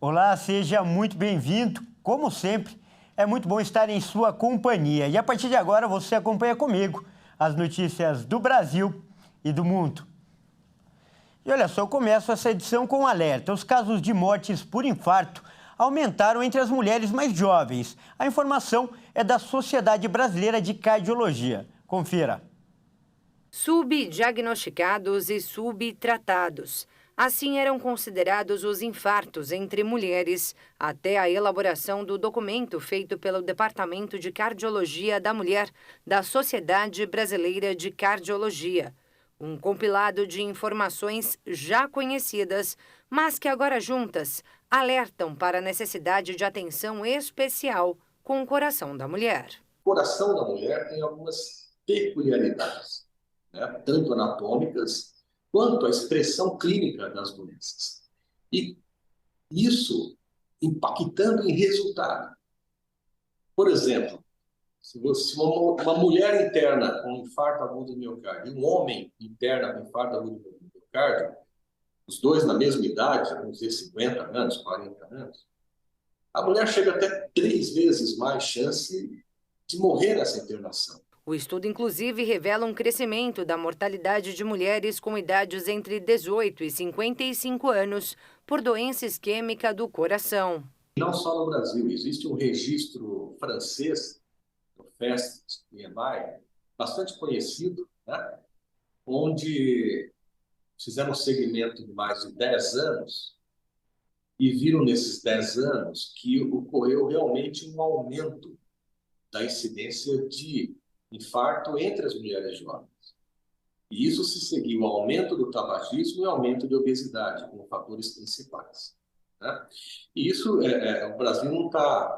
Olá, seja muito bem-vindo. Como sempre, é muito bom estar em sua companhia. E a partir de agora você acompanha comigo as notícias do Brasil e do mundo. E olha só, eu começo essa edição com um alerta. Os casos de mortes por infarto aumentaram entre as mulheres mais jovens. A informação é da Sociedade Brasileira de Cardiologia. Confira. Subdiagnosticados e subtratados. Assim eram considerados os infartos entre mulheres, até a elaboração do documento feito pelo Departamento de Cardiologia da Mulher da Sociedade Brasileira de Cardiologia. Um compilado de informações já conhecidas, mas que agora juntas alertam para a necessidade de atenção especial com o coração da mulher. O coração da mulher tem algumas peculiaridades, né? Tanto anatômicas quanto a expressão clínica das doenças. E isso impactando em resultado. Por exemplo, se uma mulher interna com infarto agudo do miocárdio e um homem interna com infarto agudo do miocárdio, os dois na mesma idade, vamos dizer 50 anos, 40 anos, a mulher chega até 3 vezes mais chance de morrer nessa internação. O estudo, inclusive, revela um crescimento da mortalidade de mulheres com idades entre 18 e 55 anos por doença isquêmica do coração. Não só no Brasil, existe um registro francês, o FAST-EMI, bastante conhecido, né? Onde fizeram um segmento de mais de 10 anos e viram nesses 10 anos que ocorreu realmente um aumento da incidência de infarto entre as mulheres jovens. E isso se seguiu ao aumento do tabagismo e aumento de obesidade como fatores principais, né? E isso, o Brasil não está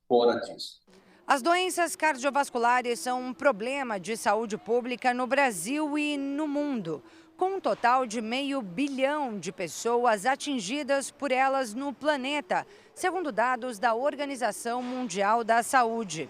fora disso. As doenças cardiovasculares são um problema de saúde pública no Brasil e no mundo, com um total de 500 milhão de pessoas atingidas por elas no planeta, segundo dados da Organização Mundial da Saúde.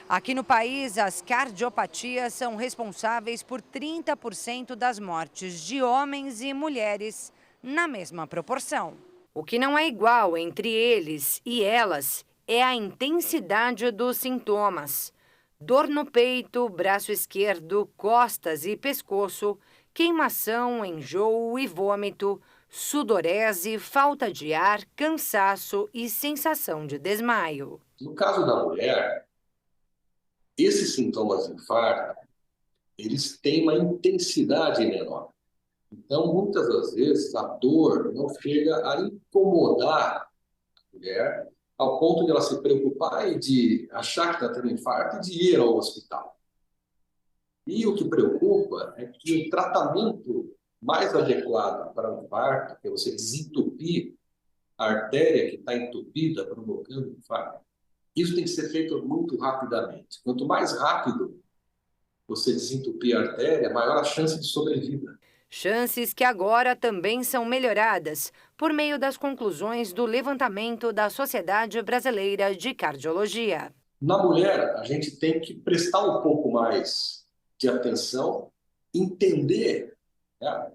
Aqui no país, as cardiopatias são responsáveis por 30% das mortes de homens e mulheres, na mesma proporção. O que não é igual entre eles e elas é a intensidade dos sintomas. Dor no peito, braço esquerdo, costas e pescoço, queimação, enjoo e vômito, sudorese, falta de ar, cansaço e sensação de desmaio. No caso da mulher, esses sintomas de infarto, eles têm uma intensidade menor. Então, muitas das vezes, a dor não chega a incomodar a mulher ao ponto de ela se preocupar e de achar que está tendo infarto e de ir ao hospital. E o que preocupa é que o tratamento mais adequado para o infarto, que é você desentupir a artéria que está entupida, provocando infarto, isso tem que ser feito muito rapidamente. Quanto mais rápido você desentupir a artéria, maior a chance de sobrevida. Chances que agora também são melhoradas por meio das conclusões do levantamento da Sociedade Brasileira de Cardiologia. Na mulher, a gente tem que prestar um pouco mais de atenção, entender, né,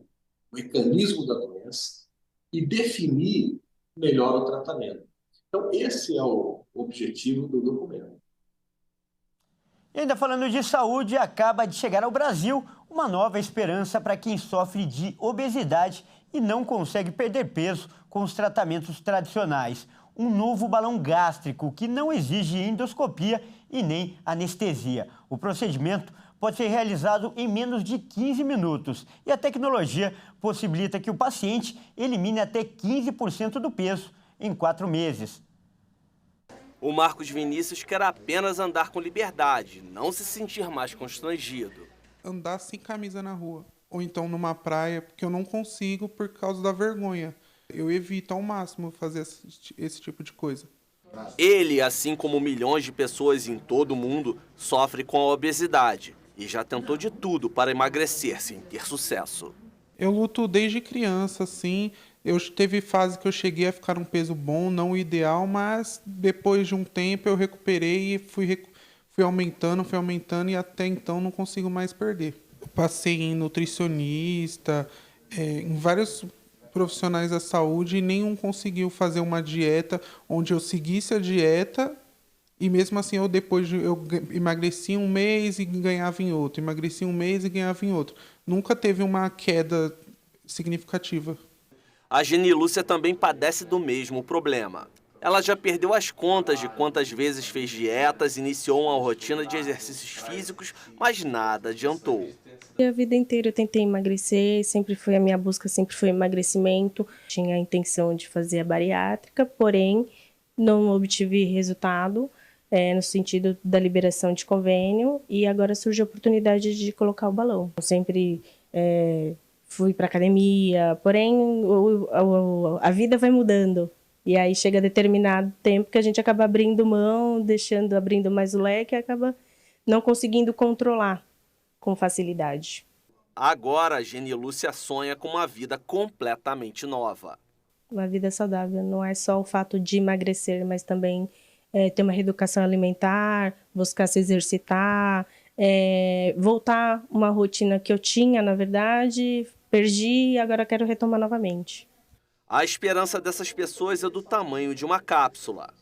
o mecanismo da doença e definir melhor o tratamento. Então, esse é o objetivo do documento. E ainda falando de saúde, acaba de chegar ao Brasil uma nova esperança para quem sofre de obesidade e não consegue perder peso com os tratamentos tradicionais. Um novo balão gástrico que não exige endoscopia e nem anestesia. O procedimento pode ser realizado em menos de 15 minutos e a tecnologia possibilita que o paciente elimine até 15% do peso em 4 meses. O Marcos Vinícius quer apenas andar com liberdade, não se sentir mais constrangido. Andar sem camisa na rua, ou então numa praia, porque eu não consigo por causa da vergonha. Eu evito ao máximo fazer esse tipo de coisa. Ele, assim como milhões de pessoas em todo o mundo, sofre com a obesidade e já tentou de tudo para emagrecer sem ter sucesso. Eu luto desde criança, assim. Teve fase que eu cheguei a ficar um peso bom, não o ideal, mas depois de um tempo eu recuperei e fui aumentando e até então não consigo mais perder. Eu passei em nutricionista, em vários profissionais da saúde e nenhum conseguiu fazer uma dieta onde eu seguisse a dieta e mesmo assim eu emagreci um mês e ganhava em outro, emagreci um mês e ganhava em outro. Nunca teve uma queda significativa. A Genilúcia também padece do mesmo problema. Ela já perdeu as contas de quantas vezes fez dietas, iniciou uma rotina de exercícios físicos, mas nada adiantou. A vida inteira eu tentei emagrecer, a minha busca sempre foi emagrecimento. Tinha a intenção de fazer a bariátrica, porém não obtive resultado no sentido da liberação de convênio e agora surge a oportunidade de colocar o balão. Eu sempre fui para academia, porém a vida vai mudando. E aí chega determinado tempo que a gente acaba abrindo mão, abrindo mais o leque e acaba não conseguindo controlar com facilidade. Agora a Genilúcia sonha com uma vida completamente nova. Uma vida saudável não é só o fato de emagrecer, mas também ter uma reeducação alimentar, buscar se exercitar, voltar uma rotina que eu tinha, na verdade, perdi e agora quero retomar novamente. A esperança dessas pessoas é do tamanho de uma cápsula.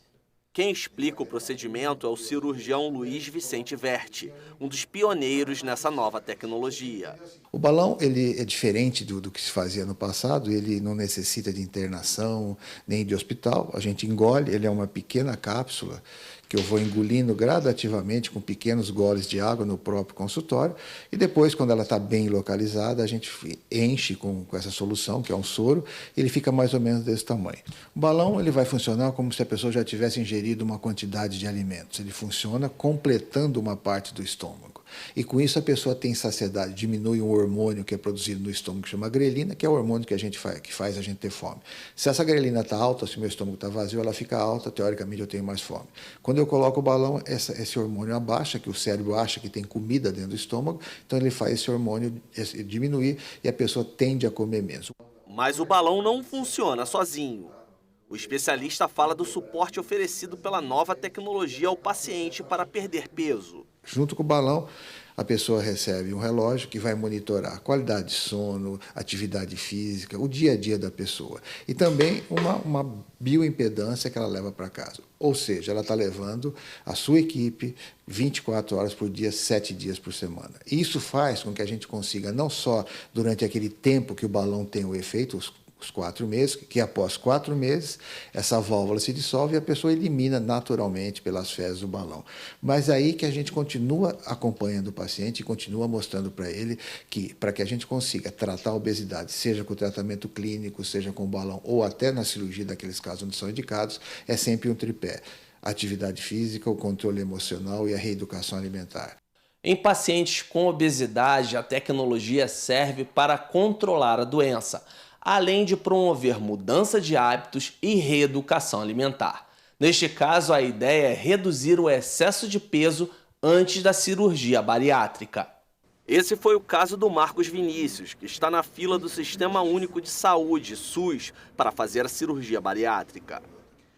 Quem explica o procedimento é o cirurgião Luiz Vicente Verti, um dos pioneiros nessa nova tecnologia. O balão ele é diferente do que se fazia no passado, ele não necessita de internação nem de hospital. A gente engole, ele é uma pequena cápsula que eu vou engolindo gradativamente com pequenos goles de água no próprio consultório e depois, quando ela está bem localizada, a gente enche com essa solução, que é um soro, ele fica mais ou menos desse tamanho. O balão ele vai funcionar como se a pessoa já tivesse ingerido uma quantidade de alimentos. Ele funciona completando uma parte do estômago. E com isso a pessoa tem saciedade, diminui um hormônio que é produzido no estômago que chama grelina, que é o hormônio que faz a gente ter fome. Se essa grelina está alta, se o meu estômago está vazio, ela fica alta, teoricamente eu tenho mais fome. Quando eu coloco o balão, esse hormônio abaixa, que o cérebro acha que tem comida dentro do estômago, então ele faz esse hormônio diminuir e a pessoa tende a comer menos. Mas o balão não funciona sozinho. O especialista fala do suporte oferecido pela nova tecnologia ao paciente para perder peso. Junto com o balão, a pessoa recebe um relógio que vai monitorar a qualidade de sono, atividade física, o dia a dia da pessoa. E também uma bioimpedância que ela leva para casa. Ou seja, ela está levando a sua equipe 24 horas por dia, 7 dias por semana. E isso faz com que a gente consiga, não só durante aquele tempo que o balão tem o efeito, os 4 meses, que após 4 meses, essa válvula se dissolve e a pessoa elimina naturalmente pelas fezes do balão. Mas aí que a gente continua acompanhando o paciente e continua mostrando para ele que, para que a gente consiga tratar a obesidade, seja com o tratamento clínico, seja com o balão, ou até na cirurgia, daqueles casos onde são indicados, é sempre um tripé: atividade física, o controle emocional e a reeducação alimentar. Em pacientes com obesidade, a tecnologia serve para controlar a doença, além de promover mudança de hábitos e reeducação alimentar. Neste caso, a ideia é reduzir o excesso de peso antes da cirurgia bariátrica. Esse foi o caso do Marcos Vinícius, que está na fila do Sistema Único de Saúde, SUS, para fazer a cirurgia bariátrica.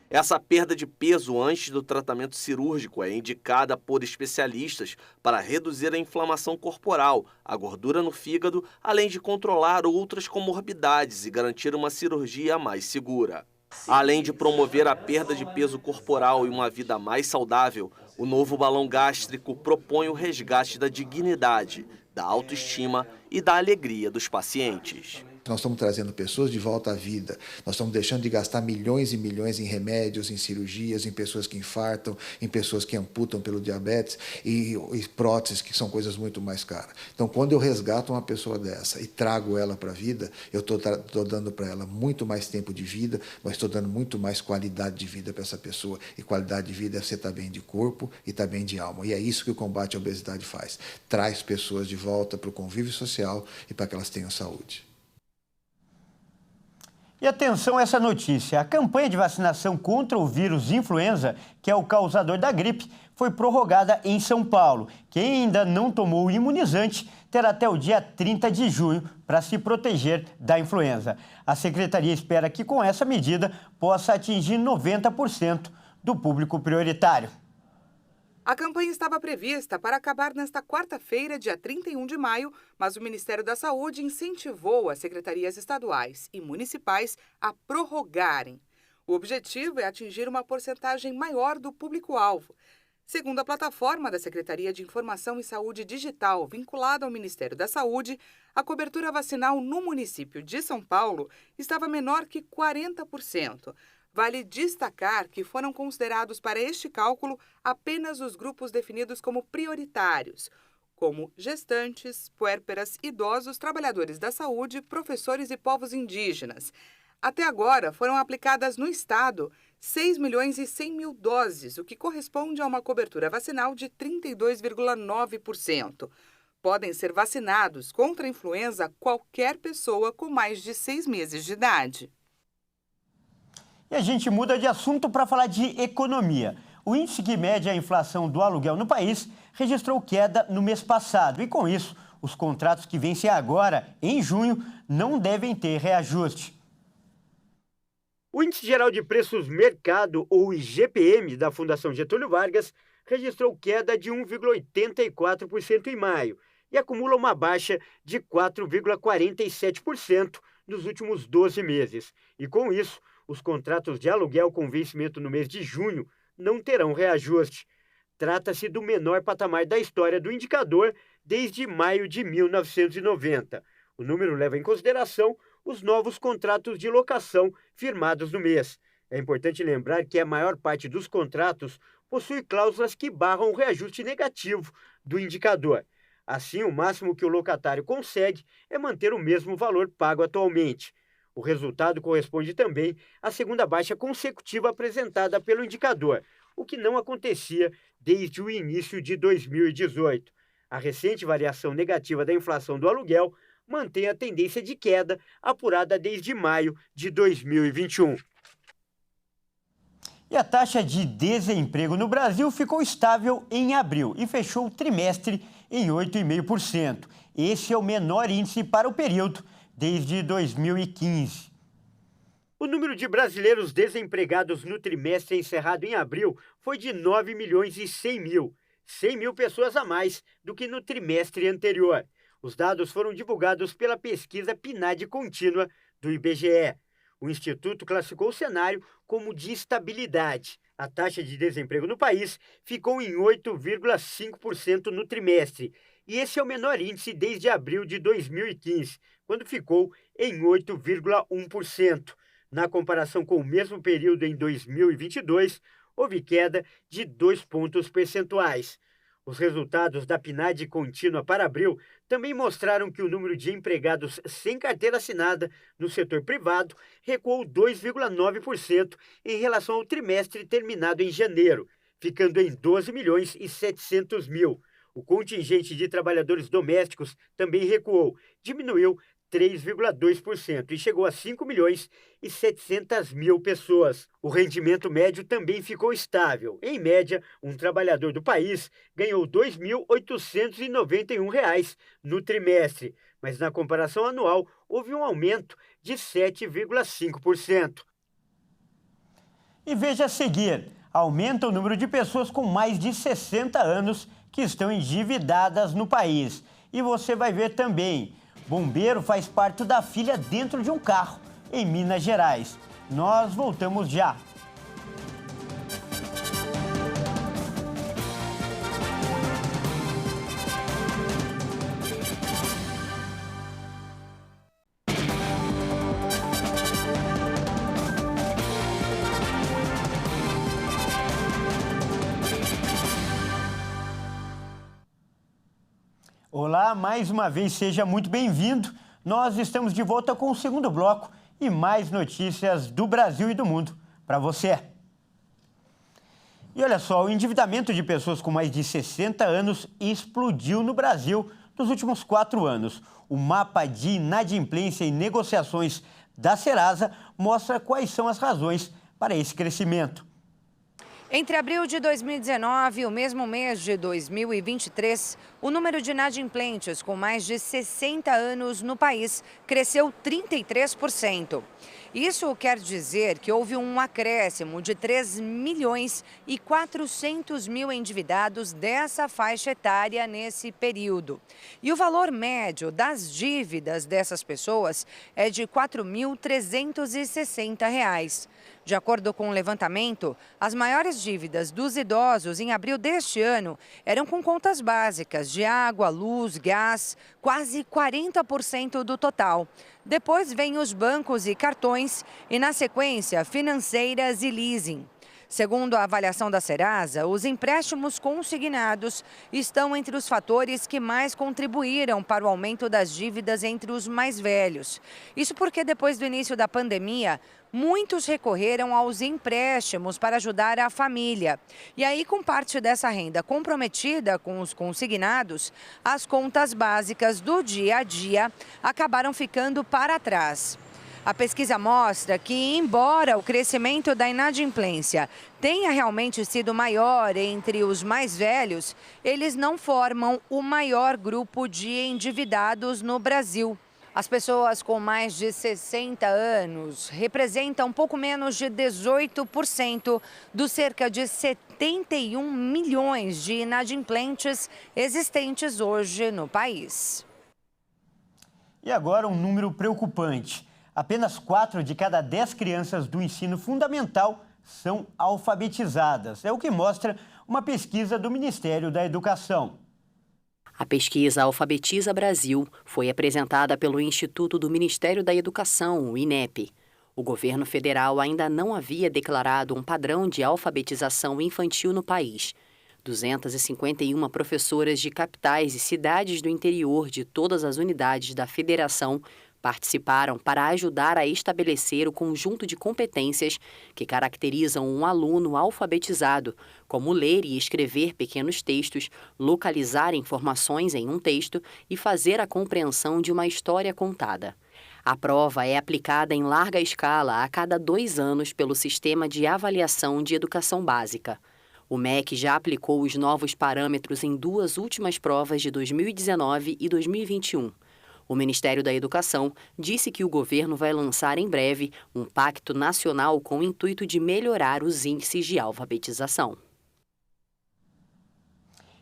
Essa perda de peso antes do tratamento cirúrgico é indicada por especialistas para reduzir a inflamação corporal, a gordura no fígado, além de controlar outras comorbidades e garantir uma cirurgia mais segura. Além de promover a perda de peso corporal e uma vida mais saudável, o novo balão gástrico propõe o resgate da dignidade, da autoestima e da alegria dos pacientes. Nós estamos trazendo pessoas de volta à vida, nós estamos deixando de gastar milhões e milhões em remédios, em cirurgias, em pessoas que infartam, em pessoas que amputam pelo diabetes e próteses, que são coisas muito mais caras. Então, quando eu resgato uma pessoa dessa e trago ela para a vida, eu estou dando para ela muito mais tempo de vida, mas estou dando muito mais qualidade de vida para essa pessoa. E qualidade de vida é você estar bem de corpo e estar bem de alma. E é isso que o combate à obesidade faz. Traz pessoas de volta para o convívio social e para que elas tenham saúde. E atenção a essa notícia: a campanha de vacinação contra o vírus influenza, que é o causador da gripe, foi prorrogada em São Paulo. Quem ainda não tomou o imunizante terá até o dia 30 de junho para se proteger da influenza. A secretaria espera que com essa medida possa atingir 90% do público prioritário. A campanha estava prevista para acabar nesta quarta-feira, dia 31 de maio, mas o Ministério da Saúde incentivou as secretarias estaduais e municipais a prorrogarem. O objetivo é atingir uma porcentagem maior do público-alvo. Segundo a plataforma da Secretaria de Informação e Saúde Digital, vinculada ao Ministério da Saúde, a cobertura vacinal no município de São Paulo estava menor que 40%. Vale destacar que foram considerados para este cálculo apenas os grupos definidos como prioritários, como gestantes, puérperas, idosos, trabalhadores da saúde, professores e povos indígenas. Até agora, foram aplicadas no estado 6.100.000 doses, o que corresponde a uma cobertura vacinal de 32,9%. Podem ser vacinados contra a influenza qualquer pessoa com mais de 6 meses de idade. E a gente muda de assunto para falar de economia. O índice que mede a inflação do aluguel no país registrou queda no mês passado. E com isso, os contratos que vencem agora, em junho, não devem ter reajuste. O Índice Geral de Preços Mercado, ou IGPM, da Fundação Getúlio Vargas, registrou queda de 1,84% em maio e acumula uma baixa de 4,47% nos últimos 12 meses. E com isso, os contratos de aluguel com vencimento no mês de junho não terão reajuste. Trata-se do menor patamar da história do indicador desde maio de 1990. O número leva em consideração os novos contratos de locação firmados no mês. É importante lembrar que a maior parte dos contratos possui cláusulas que barram o reajuste negativo do indicador. Assim, o máximo que o locatário consegue é manter o mesmo valor pago atualmente. O resultado corresponde também à segunda baixa consecutiva apresentada pelo indicador, o que não acontecia desde o início de 2018. A recente variação negativa da inflação do aluguel mantém a tendência de queda apurada desde maio de 2021. E a taxa de desemprego no Brasil ficou estável em abril e fechou o trimestre em 8,5%. Esse é o menor índice para o período desde 2015. O número de brasileiros desempregados no trimestre encerrado em abril foi de 9.100.000, 100 mil pessoas a mais do que no trimestre anterior. Os dados foram divulgados pela pesquisa PNAD contínua do IBGE. O Instituto classificou o cenário como de estabilidade. A taxa de desemprego no país ficou em 8,5% no trimestre. E esse é o menor índice desde abril de 2015, quando ficou em 8,1%. Na comparação com o mesmo período em 2022, houve queda de 2 pontos percentuais. Os resultados da PNAD contínua para abril também mostraram que o número de empregados sem carteira assinada no setor privado recuou 2,9% em relação ao trimestre terminado em janeiro, ficando em 12.700.000. O contingente de trabalhadores domésticos também recuou, diminuiu 3,2% e chegou a 5.700.000 pessoas. O rendimento médio também ficou estável. Em média, um trabalhador do país ganhou R$ 2.891 no trimestre, mas na comparação anual houve um aumento de 7,5%. E veja a seguir, aumenta o número de pessoas com mais de 60 anos que estão endividadas no país. E você vai ver também, bombeiro faz parte da filha dentro de um carro, em Minas Gerais. Nós voltamos já. Olá, mais uma vez, seja muito bem-vindo. Nós estamos de volta com o segundo bloco e mais notícias do Brasil e do mundo para você. E olha só, o endividamento de pessoas com mais de 60 anos explodiu no Brasil nos últimos 4 anos. O mapa de inadimplência e negociações da Serasa mostra quais são as razões para esse crescimento. Entre abril de 2019 e o mesmo mês de 2023, o número de inadimplentes com mais de 60 anos no país cresceu 33%. Isso quer dizer que houve um acréscimo de 3.400.000 endividados dessa faixa etária nesse período. E o valor médio das dívidas dessas pessoas é de R$ 4.360. De acordo com o levantamento, as maiores dívidas dos idosos em abril deste ano eram com contas básicas de água, luz, gás, quase 40% do total. Depois vem os bancos e cartões e, na sequência, financeiras e leasing. Segundo a avaliação da Serasa, os empréstimos consignados estão entre os fatores que mais contribuíram para o aumento das dívidas entre os mais velhos. Isso porque, depois do início da pandemia, muitos recorreram aos empréstimos para ajudar a família. E aí, com parte dessa renda comprometida com os consignados, as contas básicas do dia a dia acabaram ficando para trás. A pesquisa mostra que, embora o crescimento da inadimplência tenha realmente sido maior entre os mais velhos, eles não formam o maior grupo de endividados no Brasil. As pessoas com mais de 60 anos representam um pouco menos de 18% dos cerca de 71 milhões de inadimplentes existentes hoje no país. E agora um número preocupante. Apenas 4 de cada 10 crianças do ensino fundamental são alfabetizadas. É o que mostra uma pesquisa do Ministério da Educação. A pesquisa Alfabetiza Brasil foi apresentada pelo Instituto do Ministério da Educação, o INEP. O governo federal ainda não havia declarado um padrão de alfabetização infantil no país. 251 professoras de capitais e cidades do interior de todas as unidades da federação participaram para ajudar a estabelecer o conjunto de competências que caracterizam um aluno alfabetizado, como ler e escrever pequenos textos, localizar informações em um texto e fazer a compreensão de uma história contada. A prova é aplicada em larga escala a cada 2 anos pelo Sistema de Avaliação de Educação Básica. O MEC já aplicou os novos parâmetros em 2 últimas provas de 2019 e 2021. O Ministério da Educação disse que o governo vai lançar em breve um pacto nacional com o intuito de melhorar os índices de alfabetização.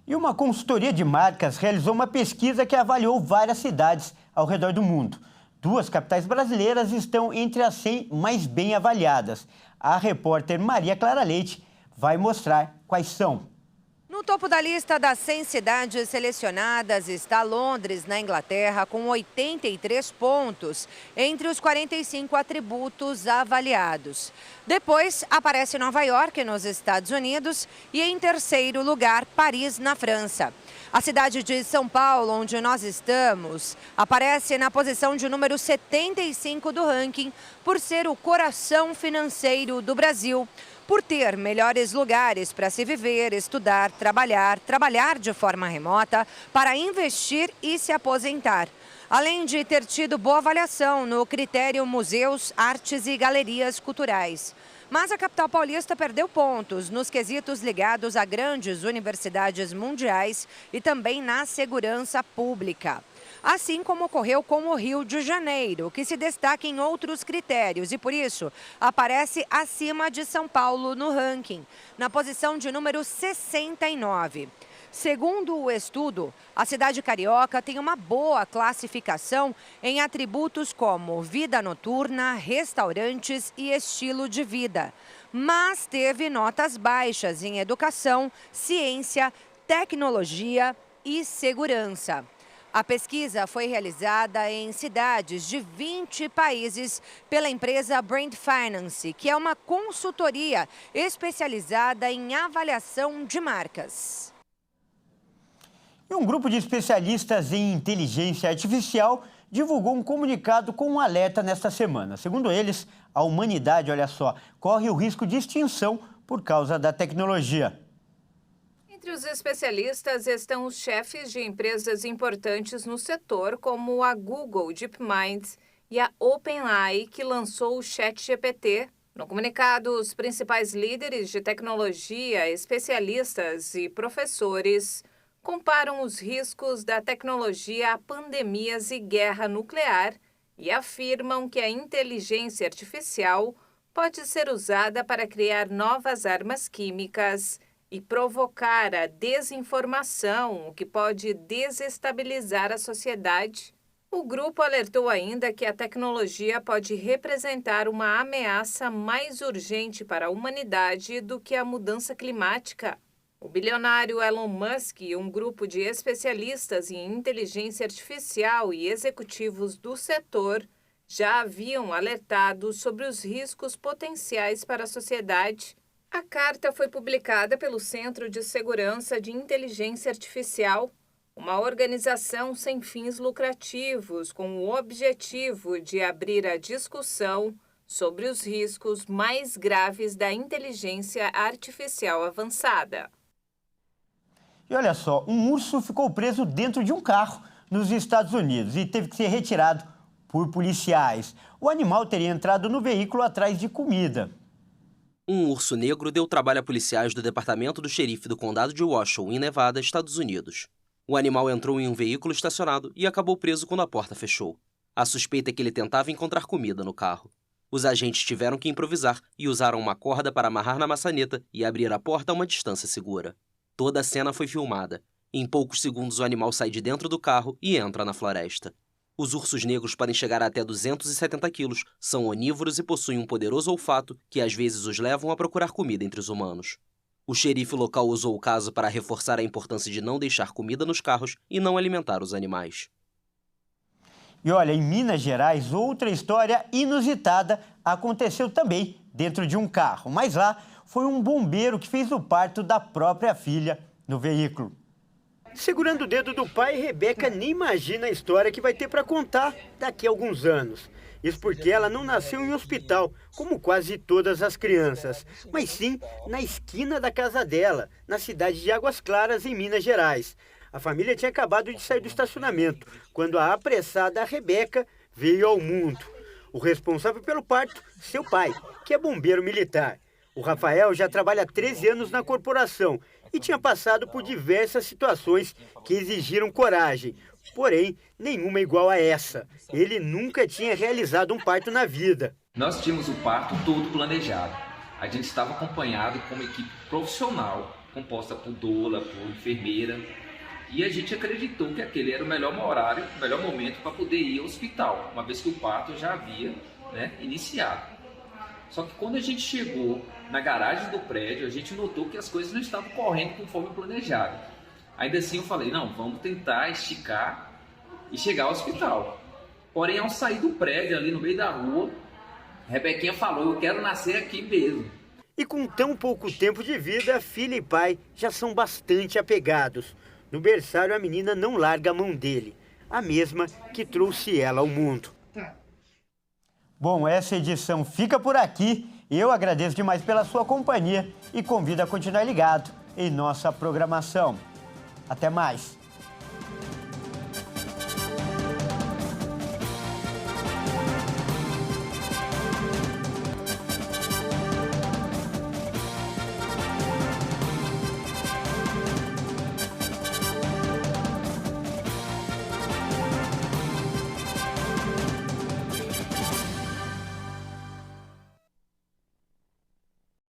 E uma consultoria de marcas realizou uma pesquisa que avaliou várias cidades ao redor do mundo. 2 capitais brasileiras estão entre as 100 mais bem avaliadas. A repórter Maria Clara Leite vai mostrar quais são. No topo da lista das 100 cidades selecionadas está Londres, na Inglaterra, com 83 pontos, entre os 45 atributos avaliados. Depois aparece Nova York, nos Estados Unidos, e em terceiro lugar, Paris, na França. A cidade de São Paulo, onde nós estamos, aparece na posição de número 75 do ranking, por ser o coração financeiro do Brasil, por ter melhores lugares para se viver, estudar, trabalhar de forma remota, para investir e se aposentar. Além de ter tido boa avaliação no critério Museus, Artes e Galerias Culturais. Mas a capital paulista perdeu pontos nos quesitos ligados a grandes universidades mundiais e também na segurança pública. Assim como ocorreu com o Rio de Janeiro, que se destaca em outros critérios e, por isso, aparece acima de São Paulo no ranking, na posição de número 69. Segundo o estudo, a cidade carioca tem uma boa classificação em atributos como vida noturna, restaurantes e estilo de vida, mas teve notas baixas em educação, ciência, tecnologia e segurança. A pesquisa foi realizada em cidades de 20 países pela empresa Brand Finance, que é uma consultoria especializada em avaliação de marcas. E um grupo de especialistas em inteligência artificial divulgou um comunicado com um alerta nesta semana. Segundo eles, a humanidade, olha só, corre o risco de extinção por causa da tecnologia. Entre os especialistas estão os chefes de empresas importantes no setor, como a Google DeepMind e a OpenAI, que lançou o ChatGPT. No comunicado, os principais líderes de tecnologia, especialistas e professores comparam os riscos da tecnologia a pandemias e guerra nuclear e afirmam que a inteligência artificial pode ser usada para criar novas armas químicas e provocar a desinformação, o que pode desestabilizar a sociedade. O grupo alertou ainda que a tecnologia pode representar uma ameaça mais urgente para a humanidade do que a mudança climática. O bilionário Elon Musk e um grupo de especialistas em inteligência artificial e executivos do setor já haviam alertado sobre os riscos potenciais para a sociedade. A carta foi publicada pelo Centro de Segurança de Inteligência Artificial, uma organização sem fins lucrativos com o objetivo de abrir a discussão sobre os riscos mais graves da inteligência artificial avançada. E olha só, um urso ficou preso dentro de um carro nos Estados Unidos e teve que ser retirado por policiais. O animal teria entrado no veículo atrás de comida. Um urso negro deu trabalho a policiais do departamento do xerife do condado de Washoe, em Nevada, Estados Unidos. O animal entrou em um veículo estacionado e acabou preso quando a porta fechou. A suspeita é que ele tentava encontrar comida no carro. Os agentes tiveram que improvisar e usaram uma corda para amarrar na maçaneta e abrir a porta a uma distância segura. Toda a cena foi filmada. Em poucos segundos, o animal sai de dentro do carro e entra na floresta. Os ursos negros podem chegar a até 270 quilos, são onívoros e possuem um poderoso olfato que às vezes os levam a procurar comida entre os humanos. O xerife local usou o caso para reforçar a importância de não deixar comida nos carros e não alimentar os animais. E olha, em Minas Gerais, outra história inusitada aconteceu também dentro de um carro. Mas lá foi um bombeiro que fez o parto da própria filha no veículo. Segurando o dedo do pai, Rebeca nem imagina a história que vai ter para contar daqui a alguns anos. Isso porque ela não nasceu em hospital, como quase todas as crianças, mas sim na esquina da casa dela, na cidade de Águas Claras, em Minas Gerais. A família tinha acabado de sair do estacionamento, quando a apressada Rebeca veio ao mundo. O responsável pelo parto, seu pai, que é bombeiro militar. O Rafael já trabalha há 13 anos na corporação e tinha passado por diversas situações que exigiram coragem. Porém, nenhuma igual a essa. Ele nunca tinha realizado um parto na vida. Nós tínhamos o parto todo planejado. A gente estava acompanhado com uma equipe profissional, composta por doula, por enfermeira. E a gente acreditou que aquele era o melhor horário, o melhor momento para poder ir ao hospital, uma vez que o parto já havia iniciado. Só que quando a gente chegou na garagem do prédio, a gente notou que as coisas não estavam correndo conforme planejado. Ainda assim eu falei, não, vamos tentar esticar e chegar ao hospital. Porém, ao sair do prédio, ali no meio da rua, a Rebequinha falou, eu quero nascer aqui mesmo. E com tão pouco tempo de vida, filha e pai já são bastante apegados. No berçário, a menina não larga a mão dele, a mesma que trouxe ela ao mundo. Bom, essa edição fica por aqui. Eu agradeço demais pela sua companhia e convido a continuar ligado em nossa programação. Até mais!